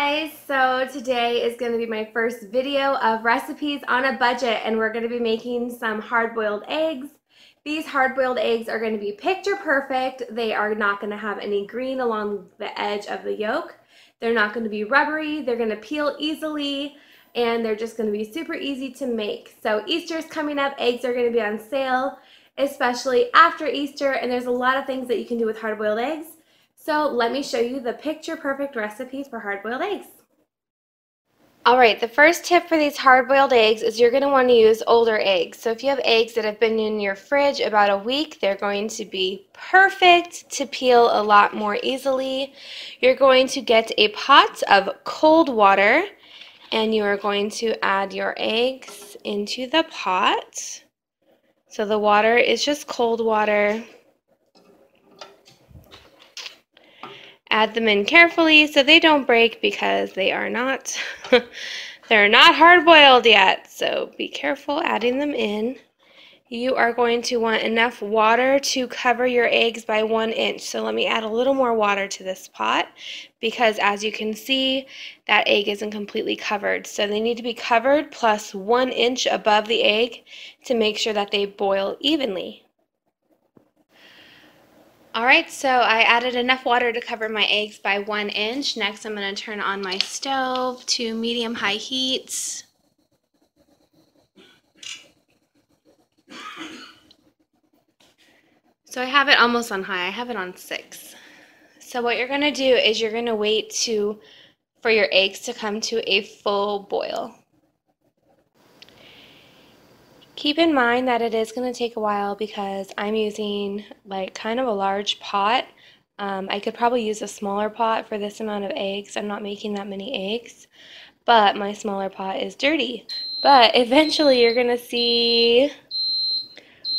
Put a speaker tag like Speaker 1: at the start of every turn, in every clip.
Speaker 1: Guys, so today is going to be my first video of recipes on a budget, and we're going to be making some hard-boiled eggs. These hard-boiled eggs are going to be picture perfect. They are not going to have any green along the edge of the yolk. They're not going to be rubbery. They're going to peel easily, and they're just going to be super easy to make. So Easter's coming up. Eggs are going to be on sale, especially after Easter, and there's a lot of things that you can do with hard-boiled eggs. So let me show you the picture perfect recipe for hard-boiled eggs. Alright, the first tip for these hard-boiled eggs is you're going to want to use older eggs. So if you have eggs that have been in your fridge about a week, they're going to be perfect to peel a lot more easily. You're going to get a pot of cold water and you are going to add your eggs into the pot. So the water is just cold water. Add them in carefully so they don't break because they are not they're not hard-boiled yet, so be careful adding them in. You are going to want enough water to cover your eggs by 1 inch. So let me add a little more water to this pot because as you can see that egg isn't completely covered. So they need to be covered plus 1 inch above the egg to make sure that they boil evenly. Alright, so I added enough water to cover my eggs by 1 inch. Next I'm going to turn on my stove to medium-high heat. So I have it almost on high. I have it on 6. So what you're going to do is you're going to wait for your eggs to come to a full boil. Keep in mind that it is going to take a while because I'm using like kind of a large pot. I could probably use a smaller pot for this amount of eggs. I'm not making that many eggs, but my smaller pot is dirty. But eventually you're going to see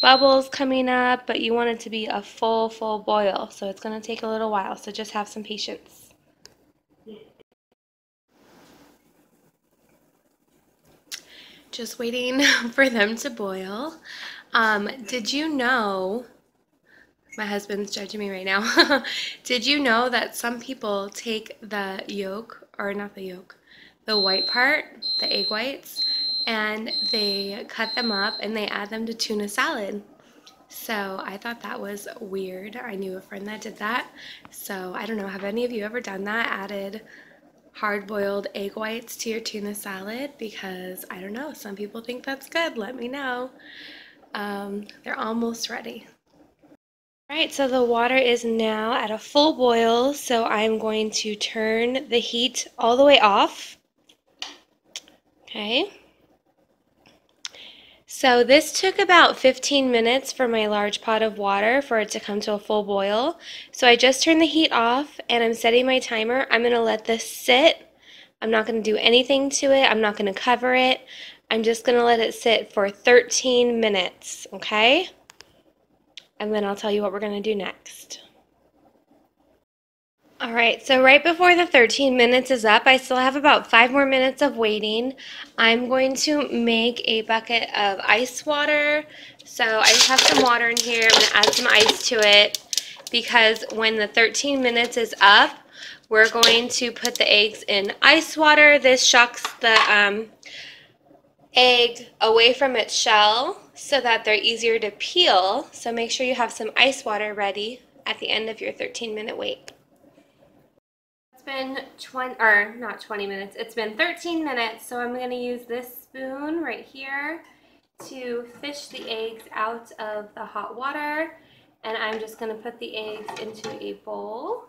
Speaker 1: bubbles coming up, but you want it to be a full boil. So it's going to take a little while, so just have some patience. Just waiting for them to boil. Did you know, my husband's judging me right now, did you know that some people take the yolk, or not the yolk, the white part, the egg whites, and they cut them up and they add them to tuna salad? So I thought that was weird. I knew a friend that did that. So I don't know, have any of you ever done that? Added hard-boiled egg whites to your tuna salad? Because I don't know, some people think that's good. Let me know. They're almost ready. Alright, so the water is now at a full boil, so I'm going to turn the heat all the way off. Okay. So this took about 15 minutes for my large pot of water for it to come to a full boil. So I just turned the heat off and I'm setting my timer. I'm going to let this sit. I'm not going to do anything to it. I'm not going to cover it. I'm just going to let it sit for 13 minutes, okay? And then I'll tell you what we're going to do next. Alright, so right before the 13 minutes is up, I still have about 5 more minutes of waiting. I'm going to make a bucket of ice water. So I just have some water in here. I'm going to add some ice to it because when the 13 minutes is up, we're going to put the eggs in ice water. This shocks the egg away from its shell so that they're easier to peel. So make sure you have some ice water ready at the end of your 13-minute wait. It's been 20 minutes. It's been 13 minutes, so I'm going to use this spoon right here to fish the eggs out of the hot water, and I'm just going to put the eggs into a bowl.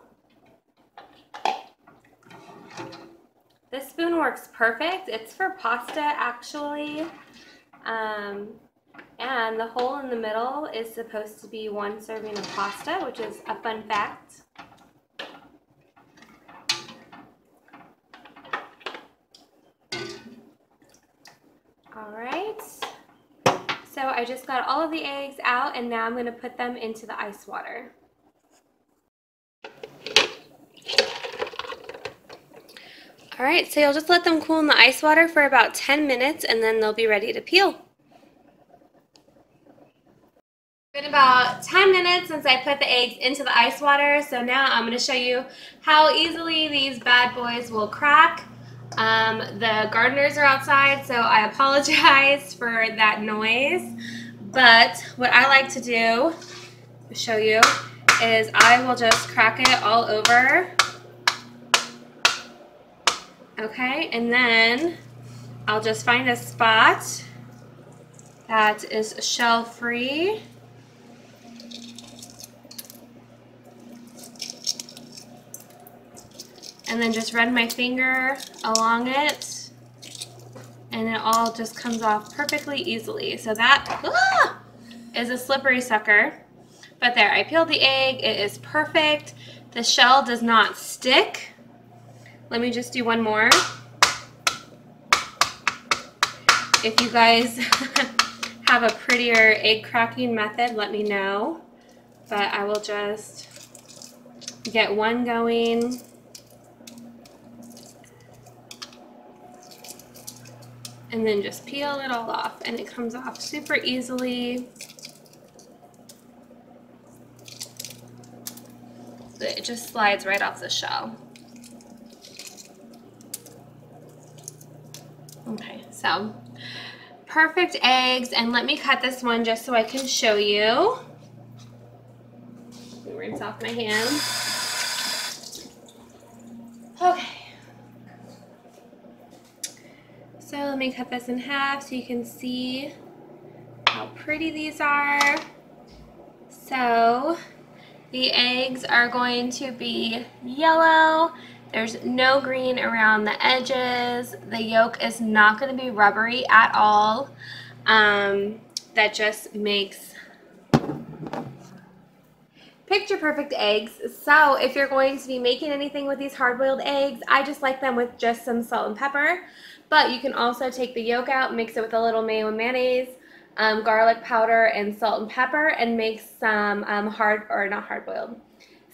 Speaker 1: This spoon works perfect. It's for pasta actually, and the hole in the middle is supposed to be 1 serving of pasta, which is a fun fact. Alright, so I just got all of the eggs out and now I'm going to put them into the ice water. Alright, so you'll just let them cool in the ice water for about 10 minutes and then they'll be ready to peel. It's been about 10 minutes since I put the eggs into the ice water. So now I'm going to show you how easily these bad boys will crack. The gardeners are outside, so I apologize for that noise. But what I like to do, show you, is I will just crack it all over. Okay, and then I'll just find a spot that is shell free. And then just run my finger along it, and it all just comes off perfectly easily. So that is a slippery sucker. But there, I peeled the egg. It is perfect. The shell does not stick. Let me just do one more. If you guys have a prettier egg cracking method, let me know. But I will just get one going. And then just peel it all off, and it comes off super easily. It just slides right off the shell. Okay, so perfect eggs, and let me cut this one just so I can show you. Let me rinse off my hands. Okay. So let me cut this in half so you can see how pretty these are. So the eggs are going to be yellow. There's no green around the edges. The yolk is not going to be rubbery at all. That just makes picture perfect eggs. So if you're going to be making anything with these hard-boiled eggs, I just like them with just some salt and pepper. But you can also take the yolk out, mix it with a little mayo and mayonnaise, garlic powder, and salt and pepper, and make some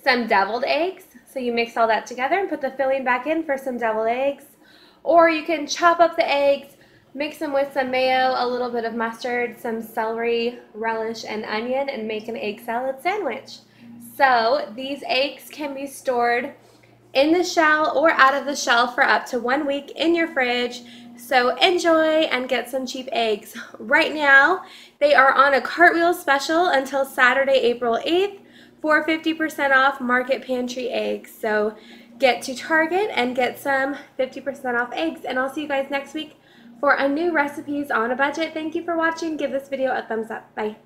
Speaker 1: some deviled eggs. So you mix all that together and put the filling back in for some deviled eggs. Or you can chop up the eggs, mix them with some mayo, a little bit of mustard, some celery, relish, and onion, and make an egg salad sandwich. So these eggs can be stored in the shell or out of the shell for up to 1 week in your fridge. So enjoy and get some cheap eggs. Right now, they are on a Cartwheel special until Saturday, April 8th for 50% off Market Pantry eggs. So get to Target and get some 50% off eggs. And I'll see you guys next week for a new Recipes on a Budget. Thank you for watching. Give this video a thumbs up. Bye.